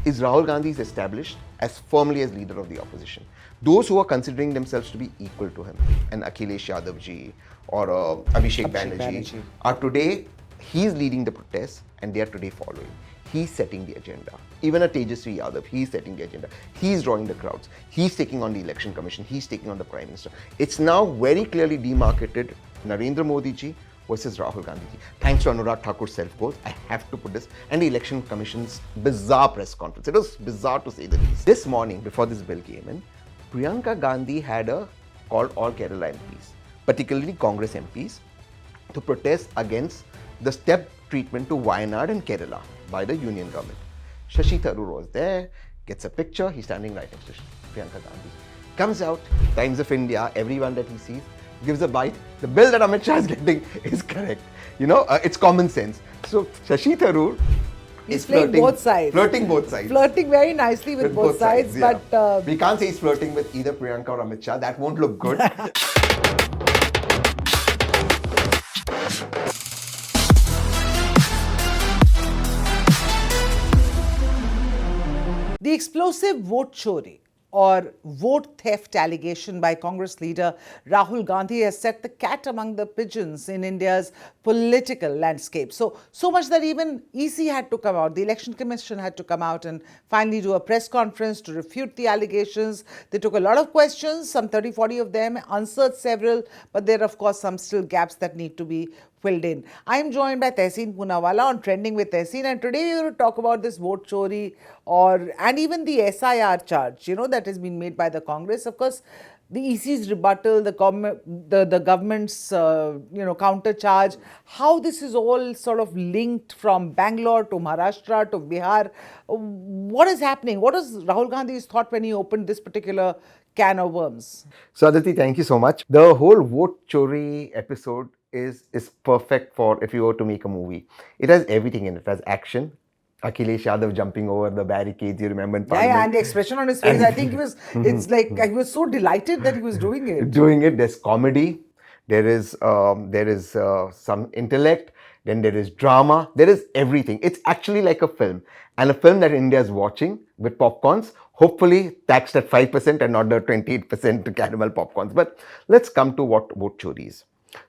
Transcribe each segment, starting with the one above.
is Rahul Gandhi is established as firmly as leader of the opposition. Those who are considering themselves to be equal to him, and Akhilesh Yadav ji or Abhishek Banerjee, are today, he's leading the protests and they are today following. He's setting the agenda. Even a Tejashwi Yadav, he's setting the agenda. He's drawing the crowds. He's taking on the election commission. He's taking on the prime minister. It's now very clearly demarcated Narendra Modi ji versus Rahul Gandhi ji. Thanks to Anurag Thakur's self-goals, I have to put this, and the election commission's bizarre press conference. It was bizarre to say the least. This morning, before this bill came in, Priyanka Gandhi had called all Kerala MPs, particularly Congress MPs, to protest against the step treatment to Wayanad and Kerala by the union government. Shashi Tharoor was there, gets a picture, he's standing right next to Priyanka Gandhi. Comes out, Times of India, everyone that he sees, gives a bite. The bill that Amit Shah is getting is correct. It's common sense. So Shashi Tharoor is flirting both sides. Flirting both sides. Flirting very nicely with both sides. Yeah. But we can't say he's flirting with either Priyanka or Amit Shah. That won't look good. the explosive vote chori or vote theft allegation by Congress leader Rahul Gandhi has set the cat among the pigeons in India's political landscape. So much that even EC had to come out, the Election Commission had to come out and finally do a press conference to refute the allegations. They took a lot of questions, some 30-40 of them, answered several, but there are of course some still gaps that need to be filled in. I am joined by Tehseen Poonawalla on Trending with Tehseen, and today we are going to talk about this vote chori and even the SIR charge, that has been made by the Congress. Of course, the EC's rebuttal, the government's counter charge, how this is all sort of linked from Bangalore to Maharashtra to Bihar. What is happening? What was Rahul Gandhi's thought when he opened this particular can of worms? So Aditi, thank you so much. The whole vote chori episode is perfect for if you were to make a movie. It has everything in it. It has action. Akhilesh Yadav jumping over the barricades, you remember in Parliament. Yeah, and the expression on his face, I think it's like he was so delighted that he was doing it. There's comedy, there is some intellect, then there is drama, there is everything. It's actually like a film, and a film that India is watching with popcorns, hopefully taxed at 5% and not the 28% caramel popcorns. But let's come to what vote chori is.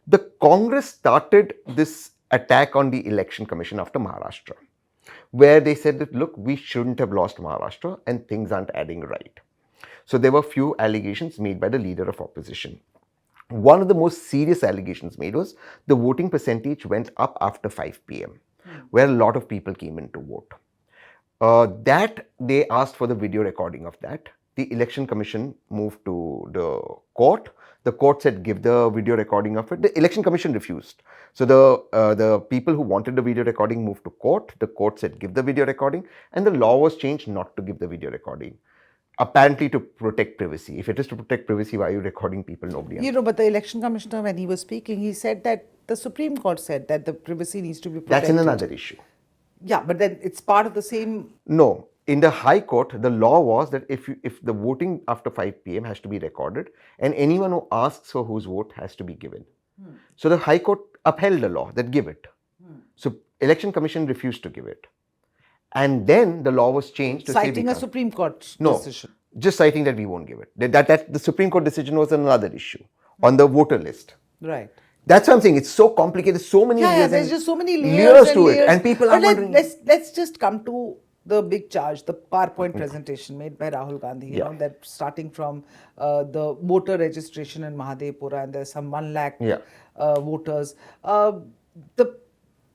The Congress started this attack on the Election Commission after Maharashtra, where they said that, look, we shouldn't have lost Maharashtra and things aren't adding right. So there were few allegations made by the leader of opposition. One of the most serious allegations made was the voting percentage went up after 5 p.m., where a lot of people came in to vote. That they asked for the video recording of that. The Election Commission moved to the court. The court said, give the video recording of it. The Election Commission refused. So the people who wanted the video recording moved to court. The court said, give the video recording. And the law was changed not to give the video recording. Apparently to protect privacy. If it is to protect privacy, why are you recording people? Nobody understands. But the election commissioner, when he was speaking, he said that the Supreme Court said that the privacy needs to be protected. That's in another issue. Yeah, but then it's part of the same... No. In the High Court, the law was that if the voting after 5 p.m. has to be recorded, and anyone who asks for whose vote has to be given. So the High Court upheld the law that give it. So Election Commission refused to give it. And then the law was changed to citing a Supreme Court decision. No, just citing that we won't give it. That the Supreme Court decision was another issue on the voter list. Right. That's what I'm saying. It's so complicated. So many layers. There's just so many layers to it, and people are wondering. Let's just come to the big charge, the PowerPoint presentation made by Rahul Gandhi, you know, that starting from the voter registration in Mahadevpura, and there's some 1 lakh voters. The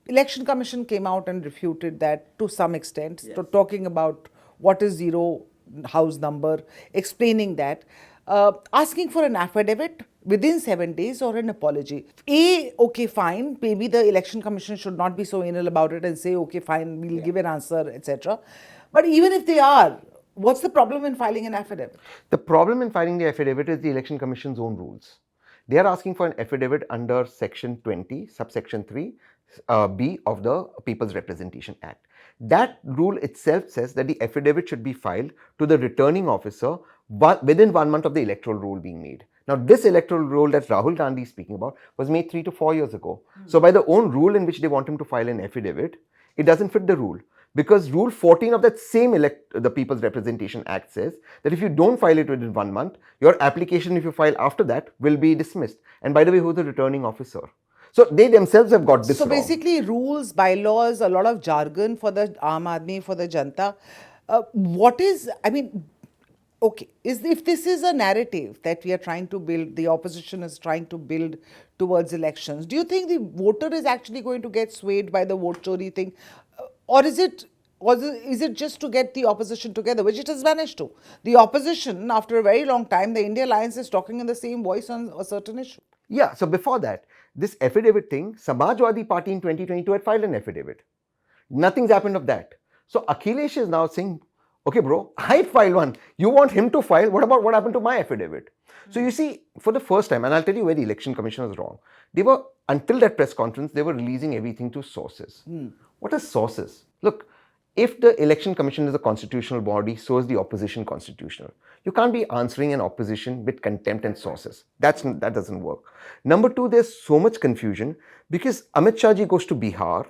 Election Commission came out and refuted that to some extent, so talking about what is zero house number, explaining that, asking for an affidavit within 7 days or an apology. Okay, fine, maybe the Election Commission should not be so anal about it and say, okay, fine, we'll give an answer, etc. But even if they are, what's the problem in filing an affidavit? The problem in filing the affidavit is the Election Commission's own rules. They are asking for an affidavit under Section 20, subsection 3, B of the People's Representation Act. That rule itself says that the affidavit should be filed to the returning officer within 1 month of the electoral roll being made. Now, this electoral roll that Rahul Gandhi is speaking about was made 3 to 4 years ago. So, by the own rule in which they want him to file an affidavit, it doesn't fit the rule. Because Rule 14 of that same the People's Representation Act says that if you don't file it within 1 month, your application, if you file after that, will be dismissed. And by the way, who's the returning officer? So they themselves have got this So wrong. basically, rules, bylaws, a lot of jargon for the Aam Aadmi, for the Janta. What is, I mean, okay, if this is a narrative that we are trying to build, the opposition is trying to build towards elections, do you think the voter is actually going to get swayed by the vote chori thing? Or is it just to get the opposition together, which it has managed to? The opposition, after a very long time, the India Alliance is talking in the same voice on a certain issue. Yeah, so before that, this affidavit thing, Samajwadi Party in 2022 had filed an affidavit. Nothing's happened of that. So Akhilesh is now saying, okay, bro, I filed one. You want him to file? What about what happened to my affidavit? So you see, for the first time, and I'll tell you where the Election Commission was wrong. They were, until that press conference, they were releasing everything to sources. What are sources? Look, if the Election Commission is a constitutional body, so is the opposition constitutional. You can't be answering an opposition with contempt and sources. That doesn't work. Number two, there's so much confusion because Amit Shah ji goes to Bihar,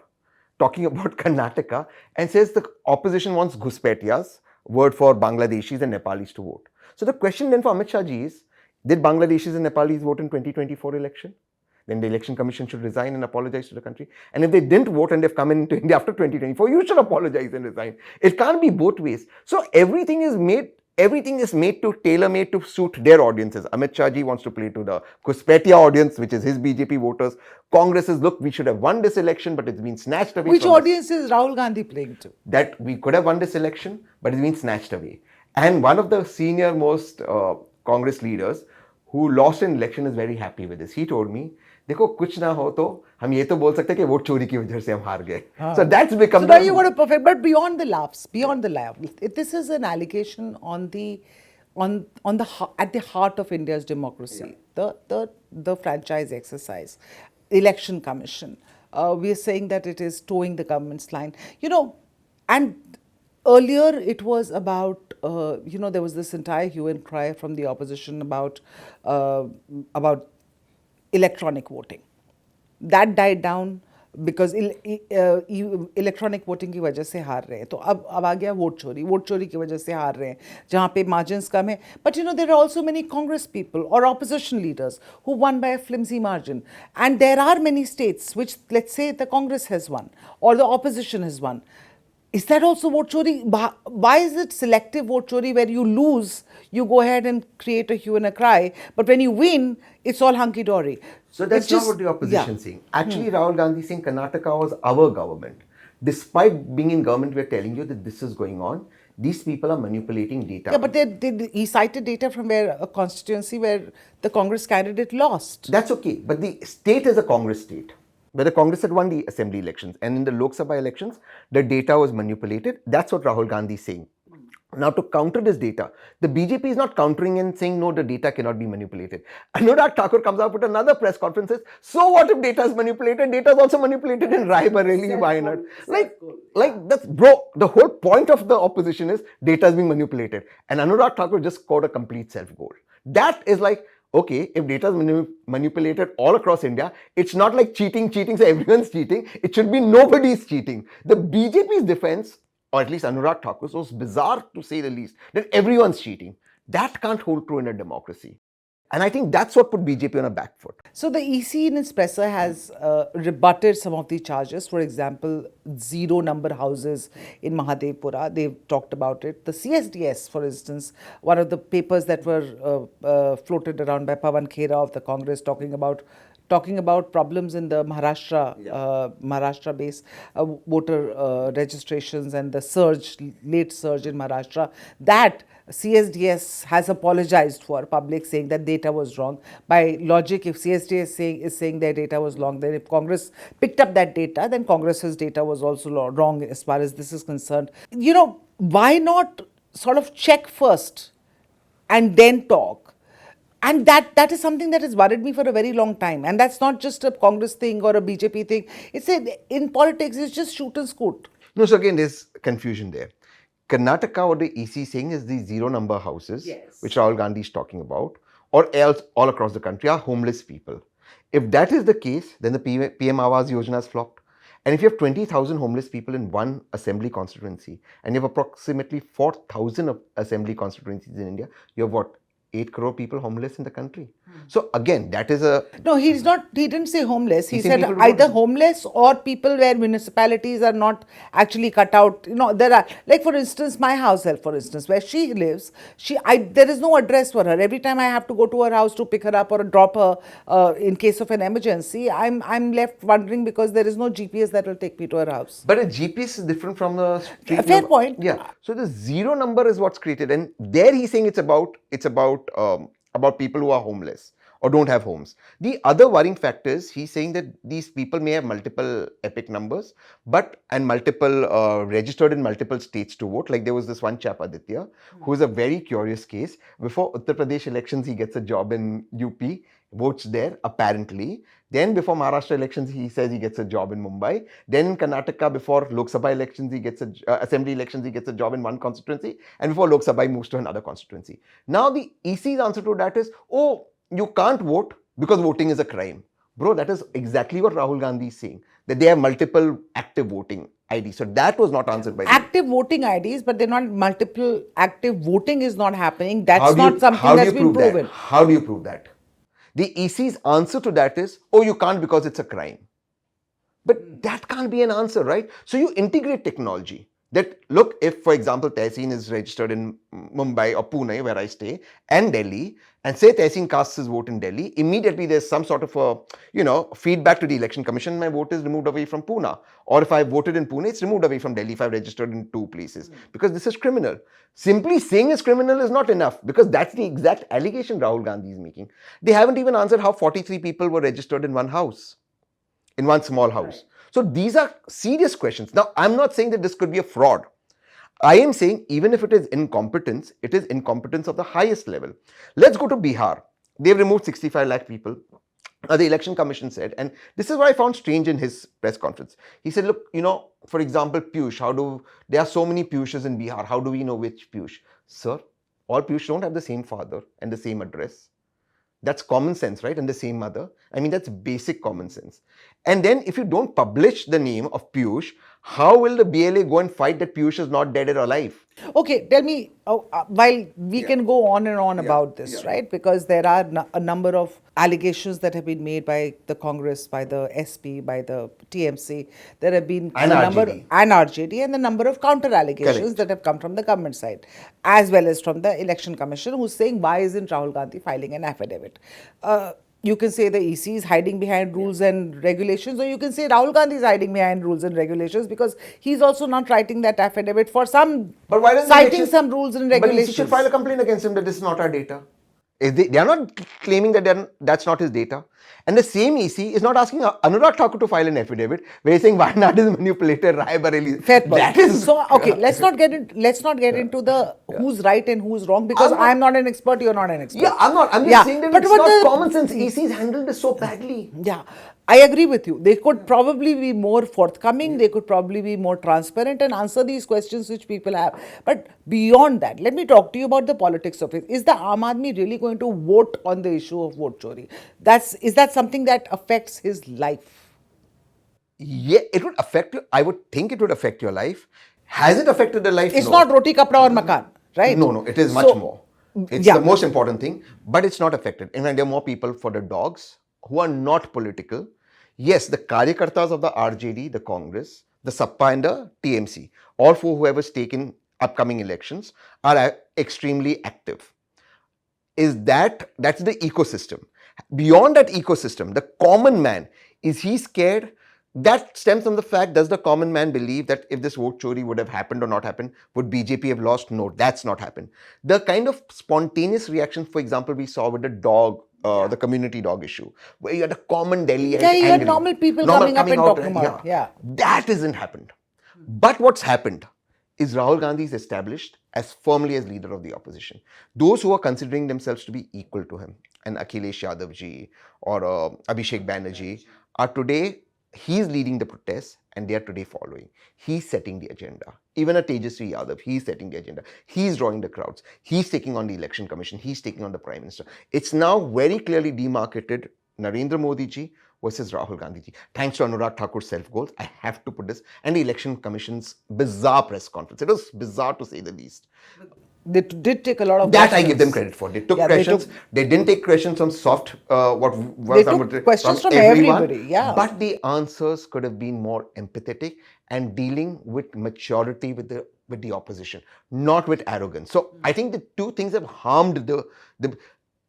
talking about Karnataka, and says the opposition wants Ghuspetias, word for Bangladeshis and Nepalis to vote. So the question then for Amit Shah ji is, did Bangladeshis and Nepalis vote in 2024 election? Then the Election Commission should resign and apologize to the country. And if they didn't vote and they've come into India after 2024, you should apologize and resign. It can't be both ways. So everything is made to tailor-made to suit their audiences. Amit Shah ji wants to play to the Ghuspetia audience, which is his BJP voters. Congress is, look, we should have won this election, but it's been snatched away. Which audience is Rahul Gandhi playing to? That we could have won this election, but it's been snatched away. And one of the senior most Congress leaders who lost an election is very happy with this. He told me, देखो कुछ ना हो तो हम ये तो बोल सकते हैं कि वोट चोरी की वजह से हम हार गए. So that's become. So now you got to perfect, but beyond the laughs, this is an allegation at the heart of India's democracy, the franchise exercise, election commission. We are saying that it is towing the government's line, and earlier it was about there was this entire hue and cry from the opposition about electronic voting. That died down because electronic voting की वजह से हार रहे हैं. तो अब आ गया vote चोरी की वजह से हार रहे हैं जहाँ पे मार्जिन्स कम है. But there are also many Congress people or opposition leaders who won by a flimsy margin, and there are many states which, let's say, the Congress has won or the opposition has won. Is that also vote chori? Why is it selective vote chori where you lose, you go ahead and create a hue and a cry, but when you win, it's all hunky-dory? So that's not what the opposition is saying. Actually, Rahul Gandhi saying Karnataka was our government. Despite being in government, we're telling you that this is going on. These people are manipulating data. Yeah, but he cited data from a constituency where the Congress candidate lost. That's okay, but the state is a Congress state, where the Congress had won the assembly elections, and in the Lok Sabha elections, the data was manipulated. That's what Rahul Gandhi is saying. Now, to counter this data, the BJP is not countering and saying, no, the data cannot be manipulated. Anurag Thakur comes out with another press conference and says, so what if data is manipulated? Data is also manipulated in Rai Bareli, Wayanad. Like that's, bro, the whole point of the opposition is data is being manipulated. And Anurag Thakur just scored a complete self-goal. That is like, okay, if data is manipulated all across India, it's not like cheating, so everyone's cheating. It should be nobody's cheating. The BJP's defense, or at least Anurag Thakur's, was bizarre to say the least, that everyone's cheating. That can't hold true in a democracy. And I think that's what put BJP on a back foot. So the EC in its presser has rebutted some of the charges. For example, zero number houses in Mahadevpura. They've talked about it. The CSDS, for instance, one of the papers that were floated around by Pawan Khera of the Congress talking about problems in the Maharashtra base voter registrations and the late surge in Maharashtra, that CSDS has apologized for public, saying that data was wrong. By logic, if CSDS is saying their data was wrong, then if Congress picked up that data, then Congress's data was also wrong as far as this is concerned. Why not sort of check first and then talk? And that is something that has worried me for a very long time. And that's not just a Congress thing or a BJP thing. In politics, it's just shoot and scoot. No, so again, there's confusion there. Karnataka, what the EC is saying is the zero number houses, which Rahul Gandhi is talking about, or else all across the country are homeless people. If that is the case, then the PM Awas Yojana has flopped. And if you have 20,000 homeless people in one assembly constituency, and you have approximately 4,000 assembly constituencies in India, you have what? 8 crore people homeless in the country. So again, that is a... No, he's not. He didn't say homeless. He said said people who either don't- homeless or people where municipalities are not actually cut out. You know, there are, like for instance, my house help, for instance, where she lives. There is no address for her. Every time I have to go to her house to pick her up or drop her in case of an emergency, I'm left wondering because there is no GPS that will take me to her house. But a GPS is different from the street Fair number. point. Yeah. So the zero number is what's created, and there he's saying it's about people who are homeless or don't have homes. The other worrying factor is he's saying that these people may have multiple epic numbers, and multiple registered in multiple states to vote. Like there was this one chap, Aditi, who is a very curious case. Before Uttar Pradesh elections, he gets a job in UP, votes there apparently. Then before Maharashtra elections, he says he gets a job in Mumbai. Then in Karnataka, before Lok Sabha elections, he gets assembly elections, he gets a job in one constituency. And before Lok Sabha, he moves to another constituency. Now the EC's answer to that is, oh, you can't vote because voting is a crime. Bro, that is exactly what Rahul Gandhi is saying, that they have multiple active voting IDs. So that was not answered by Active voting IDs, but they're not multiple. Active voting is not happening. That's How do not you- something how do that's you been prove that? proven. How do you prove that? The EC's answer to that is, oh, you can't because it's a crime. But that can't be an answer, right? So you integrate technology. That, look, if, for example, Tehseen is registered in Mumbai or Pune, where I stay, and Delhi, and say Tehseen casts his vote in Delhi, immediately there's some sort of feedback to the Election Commission, my vote is removed away from Pune. Or if I voted in Pune, it's removed away from Delhi if I've registered in 2 places. Because this is criminal. Simply saying it's criminal is not enough, because that's the exact allegation Rahul Gandhi is making. They haven't even answered how 43 people were registered in one house, in one small house. Right. So these are serious questions. Now, I'm not saying that this could be a fraud. I am saying even if it is incompetence, it is incompetence of the highest level. Let's go to Bihar. They've removed 65 lakh people. The Election Commission said, and this is what I found strange in his press conference. He said, look, for example, Piyush, there are so many Piyushes in Bihar. How do we know which Piyush? Sir, all Piyush don't have the same father and the same address. That's common sense, right? And the same mother. I mean, that's basic common sense. And then if you don't publish the name of Piyush, how will the BLA go and fight that Piyush is not dead or alive? Okay, tell me, while we can go on and on about this, right? Because there are a number of allegations that have been made by the Congress, by the SP, by the TMC. There have been And RJD. And RJD, and the number of counter allegations Correct. that have come from the government side, as well as from the Election Commission, who's saying, why isn't Rahul Gandhi filing an affidavit? You can say the EC is hiding behind rules and regulations, or you can say Rahul Gandhi is hiding behind rules and regulations because he's also not writing that affidavit for some, But why doesn't citing some rules and But regulations. EC should file a complaint against him that this is not our data. They are not claiming that that's not his data. And the same EC is not asking Anurag Thakur to file an affidavit where he's saying Wayanad is manipulated, Rai Bareli. Fair point. That is, so okay. Let's not get into the who's right and who's wrong, because I'm not an expert. You're not an expert. Yeah, I'm not. I'm just saying that but it's what not the- common sense. EC's handled this so badly. Yeah, I agree with you. They could probably be more forthcoming. They could probably be more transparent and answer these questions which people have. But beyond that, let me talk to you about the politics of it. Is the Aam Aadmi really going to vote on the issue of vote chori? Is that something that affects his life? Yeah, it would affect you. I would think it would affect your life. Has it affected the life? It's No. not roti, kapra, or makan, right? No, it is much more. It's the most important thing, but it's not affected. In fact, there are more people for the dogs who are not political. Yes, the Karyakartas of the RJD, the Congress, the Sappa and the TMC, all four who have a stake in upcoming elections are extremely active. That's the ecosystem. Beyond that ecosystem, the common man, is he scared? That stems from the fact, does the common man believe that if this vote chori would have happened or not happened, would BJP have lost? No, that's not happened. The kind of spontaneous reaction, for example, we saw with the dog, the community dog issue, where you had a common Delhi. Yeah, you had normal people coming up and talking about. Yeah. That hasn't happened. But what's happened is Rahul Gandhi is established as firmly as leader of the opposition. Those who are considering themselves to be equal to him, and Akhilesh Yadav ji or Abhishek Banerjee, are today, he's leading the protests and they are today following. He's setting the agenda. Even a Tejashwi Yadav, he's setting the agenda. He's drawing the crowds. He's taking on the Election Commission. He's taking on the Prime Minister. It's now very clearly demarcated Narendra Modi ji versus Rahul Gandhi ji. Thanks to Anurag Thakur's self-goals, I have to put this, and the Election Commission's bizarre press conference. It was bizarre to say the least. They did take a lot of that questions. I give them credit for. They took questions. They didn't take questions from soft, they took questions from everybody. Yeah. But the answers could have been more empathetic and dealing with maturity with the opposition, not with arrogance. So I think the two things have harmed the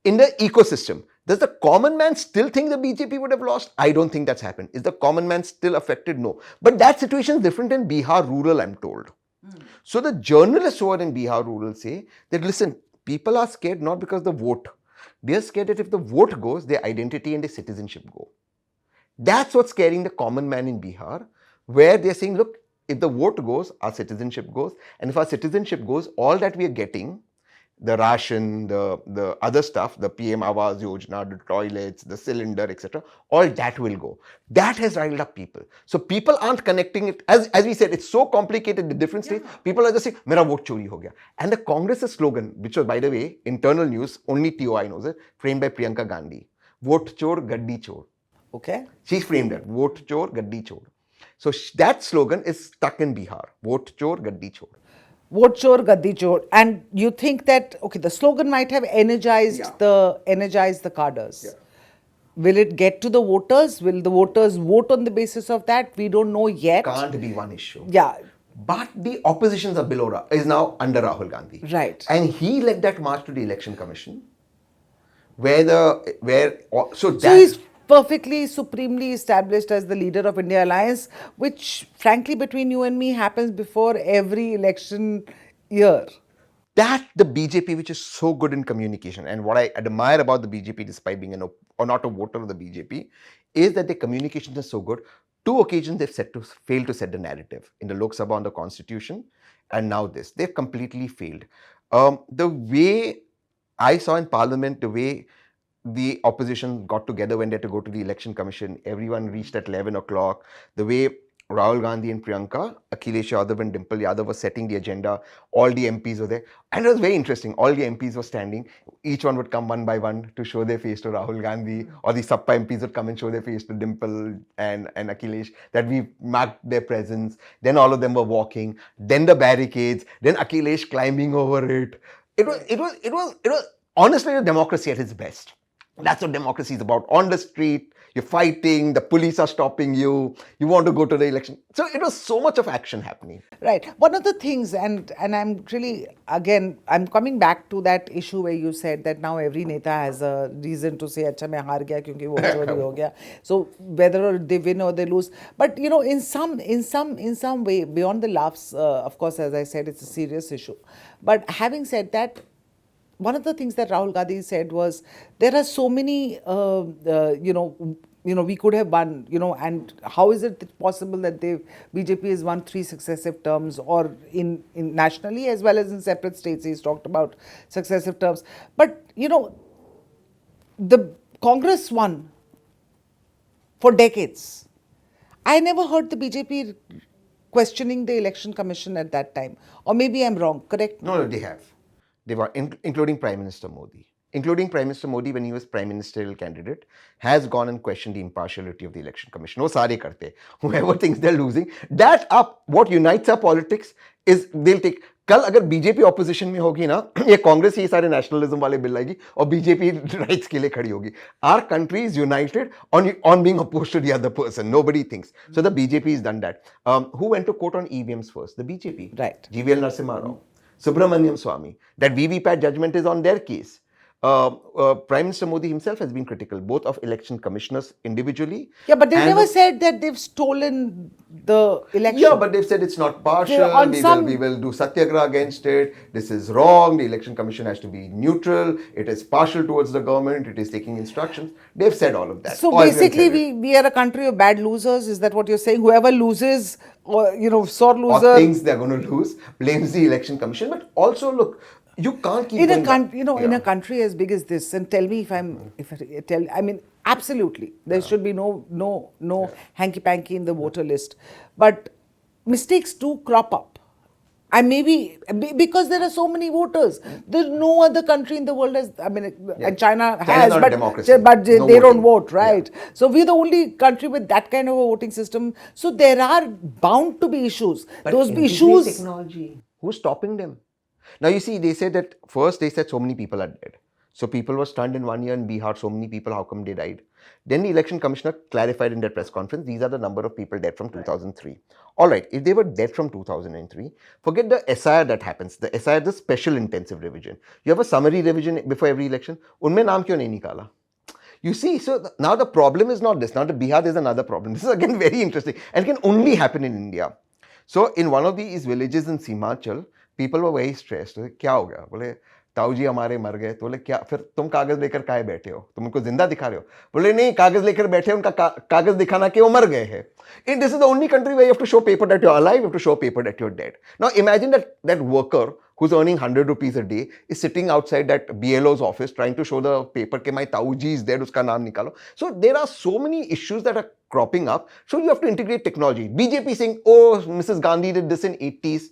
in the ecosystem. Does the common man still think the BJP would have lost? I don't think that's happened. Is the common man still affected? No. But that situation is different in Bihar rural, I'm told. So the journalists who are in Bihar rural say that, listen, people are scared not because the vote. They are scared that if the vote goes, their identity and their citizenship go. That's what's scaring the common man in Bihar, where they're saying, look, if the vote goes, our citizenship goes. And if our citizenship goes, all that we are getting, the ration, the other stuff, the PM Awas Yojana, the toilets, the cylinder, etc., all that will go. That has riled up people. So people aren't connecting it. As we said, it's so complicated, the different states. People are just saying, Mera vote chori ho gaya. And the Congress's slogan, which was, by the way, internal news, only TOI knows it, framed by Priyanka Gandhi. Vote chor, gaddi chor. Okay. She framed that. Vote chor, gaddi chor. So that slogan is stuck in Bihar. Vote chor, gaddi chor. Vote chor, gaddi chor. And you think that, okay, the slogan might have energized the cadres. Yeah. Will it get to the voters? Will the voters vote on the basis of that? We don't know yet. Can't be one issue. Yeah. But the oppositions are below, is now under Rahul Gandhi. Right. And he led that march to the Election Commission, so he's perfectly, supremely established as the leader of India Alliance, which, frankly, between you and me, happens before every election year. That the BJP, which is so good in communication, and what I admire about the BJP, despite being not a voter of the BJP, is that their communications are so good. 2 occasions they've failed to set the narrative, in the Lok Sabha on the Constitution, and now this. They've completely failed. The way I saw in Parliament, the way the opposition got together when they had to go to the Election Commission, everyone reached at 11 o'clock. The way Rahul Gandhi and Priyanka, Akhilesh Yadav and Dimple Yadav were setting the agenda, all the MPs were there. And it was very interesting. All the MPs were standing. Each one would come one by one to show their face to Rahul Gandhi, or the Sappa MPs would come and show their face to Dimple and Akhilesh, that we marked their presence. Then all of them were walking. Then the barricades. Then Akhilesh climbing over it. It was honestly a democracy at its best. That's what democracy is about. On the street, you're fighting, the police are stopping you, you want to go to the election. So it was so much of action happening. Right. One of the things, and I'm really, again, I'm coming back to that issue where you said that now every neta has a reason to say, acha, main haar gaya kyunki vote chori ho gaya. So whether they win or they lose. But, you know, in some way, beyond the laughs, of course, as I said, it's a serious issue. But having said that, one of the things that Rahul Gandhi said was, there are so many, we could have won, and how is it possible that BJP has won 3 successive terms, or in nationally as well as in separate states? He's talked about successive terms. But, the Congress won for decades. I never heard the BJP questioning the Election Commission at that time. Or maybe I'm wrong, correct? No, they have. They were, including Prime Minister Modi. Including Prime Minister Modi, when he was Prime Ministerial candidate, has gone and questioned the impartiality of the Election Commission. वो सारे करते. Whoever thinks they're losing, what unites our politics is they'll take. कल अगर BJP opposition में होगी ना, ये कांग्रेस ये सारे नेशनलिज्म वाले बिल लाएगी और बीजेपी राइट्स के लिए खड़ी होगी. Our country is united on being opposed to the other person. Nobody thinks. So the BJP has done that. Who went to court on EVMs first? The BJP. Right. GVL Narasimha Rao. Subramaniam Swamy. That VVPAT judgment is on their case. Prime Minister Modi himself has been critical, both of election commissioners individually. Yeah, but they've never said that they've stolen the election. Yeah, but they've said it's not partial. We will do satyagraha against it. This is wrong. The election commission has to be neutral. It is partial towards the government. It is taking instructions. They've said all of that. So basically, we are a country of bad losers. Is that what you're saying? Whoever loses, or sore loser, or thinks they're going to lose, blames the election commission. But also, look. You can't keep in a country as big as this, and tell me I mean, absolutely, there should be no hanky-panky in the voter list. But mistakes do crop up. And maybe because there are so many voters, there's no other country in the world has. I mean, and China China's has, not a but democracy. they, No they don't voting. vote, right? So we're the only country with that kind of a voting system. So there are bound to be issues. But Those integrate issues. technology. Who's stopping them? Now you see, they said that first they said so many people are dead. So people were stunned in 1 year in Bihar, so many people, how come they died? Then the election commissioner clarified in their press conference, these are the number of people dead from 2003. All right, if they were dead from 2003, forget the SIR that happens. The SIR is the special intensive revision. You have a summary revision before every election. Unme naam kyun nahi nikala? You see, so now the problem is not this. Now the Bihar, there's another problem. This is again very interesting and can only happen in India. So in one of these villages in Simachal, people were very stressed. क्या हो गया? बोले ताऊ जी हमारे मर गए. तो बोले क्या? फिर तुम कागज लेकर काहे बैठे हो? तुम उनको जिंदा दिखा रहे हो? बोले नहीं, कागज लेकर बैठे, उनका कागज दिखाना कि वो मर गए हैं. And this is the only country where you have to show paper that you're alive, you have to show paper that you're dead. Now imagine that worker who's earning 100 rupees a day is sitting outside that BLO's office trying to show the paper कि my Tauji is dead, uska naam nikalo. So there are so many issues that are cropping up. So you have to integrate technology. BJP saying, oh, Mrs. Gandhi did this in 80s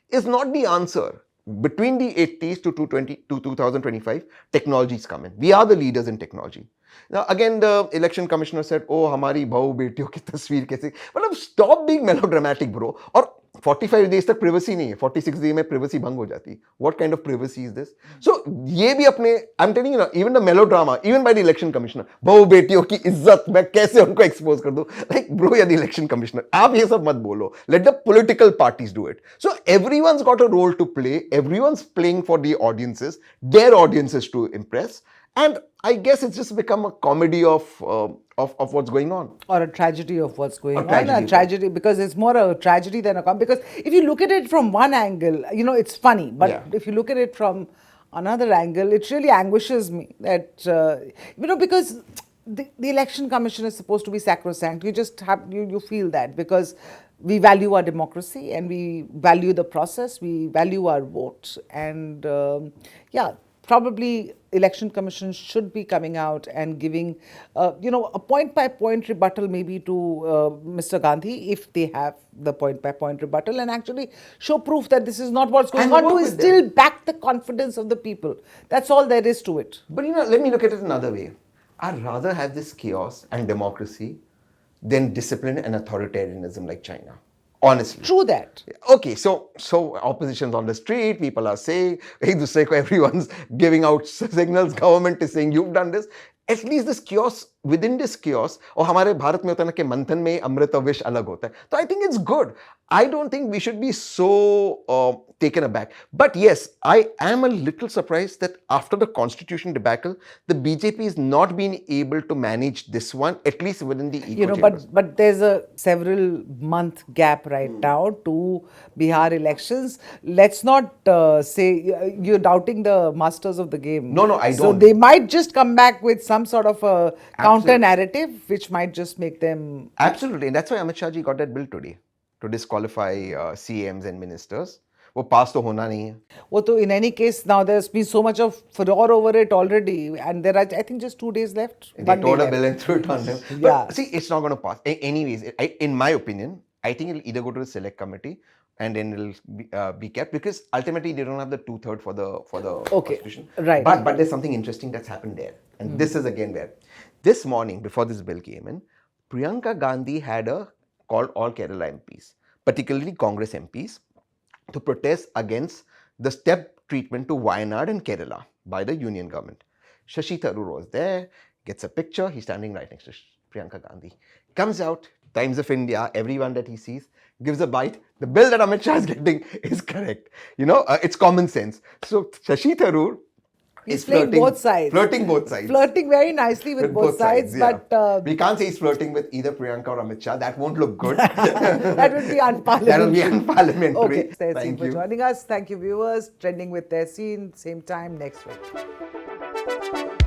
is not the answer. Between the 80s to 2025, technology is coming. We are the leaders in technology. Now again, the election commissioner said, oh, हमारी बहू बेटियों की तस्वीर कैसे? मतलब stop being melodramatic, bro. और 45 days तक privacy नहीं है. 46 days में privacy भंग हो जाती. What kind of privacy is this? So ये भी अपने, I'm telling you now, even the melodrama, even by the election commissioner, बहू बेटियों की इज्जत मैं कैसे उनको expose कर दूं? Like, bro, you're the election commissioner. आप ये सब मत बोलो. Let the political parties do it. So everyone's got a role to play. Everyone's playing for the audiences, their audiences to impress. And I guess it's just become a comedy of what's going on. Or a tragedy of what's going on. A tragedy, because it's more a tragedy than a because if you look at it from one angle, you know, it's funny. But if you look at it from another angle, it really anguishes me that, you know, because the election commission is supposed to be sacrosanct. You just have, you feel that because we value our democracy and we value the process, we value our vote. And probably election commission should be coming out and giving, a point-by-point rebuttal maybe to Mr. Gandhi, if they have the point-by-point rebuttal, and actually show proof that this is not what's going on, to still back the confidence of the people. That's all there is to it. But you know, let me look at it another way. I'd rather have this chaos and democracy than discipline and authoritarianism like China. Honestly. True that. Okay, so opposition's on the street, people are saying, everyone's giving out signals, government is saying, you've done this. At least this chaos, within this chaos, और हमारे भारत में होता है ना कि मंथन में अमृत और विष अलग होता है. So I think it's good. I don't think we should be so taken aback. But yes, I am a little surprised that after the constitution debacle, the BJP is not being able to manage this one, at least within the echo chambers. But there's a several month gap right now to Bihar elections. Let's not say you're doubting the masters of the game. No, I don't. So they might just come back with some sort of a counter narrative, which might just make them. Absolutely, and that's why Amit Shah ji got that bill today to disqualify CMs and ministers. वो पास तो होना नहीं है. वो तो in any case now there's been so much of furore over it already, and there are, I think, just 2 days left. They told a bill and threw it on them. But see, it's not going to pass. Anyways, in my opinion, I think it'll either go to the select committee and then it'll be kept, because ultimately they don't have the 2/3 for the constitution. Right. But there's something interesting that's happened there, and this is again where this morning before this bill came in, Priyanka Gandhi had called all Kerala MPs, particularly Congress MPs, to protest against the step treatment to Wayanad and Kerala by the union government. Shashi Tharoor was there, gets a picture, he's standing right next to Priyanka Gandhi. Comes out, Times of India, everyone that he sees, gives a bite. The bill that Amit Shah is getting is correct. You know, it's common sense. So Shashi Tharoor is flirting both sides. Flirting both sides. Flirting very nicely with both sides. But we can't say he's flirting with either Priyanka or Amit Shah. That won't look good. That would be unparliamentary. That would be unparliamentary. Okay, Tehseen for joining us. Thank you, viewers. Trending with Tehseen, same time next week.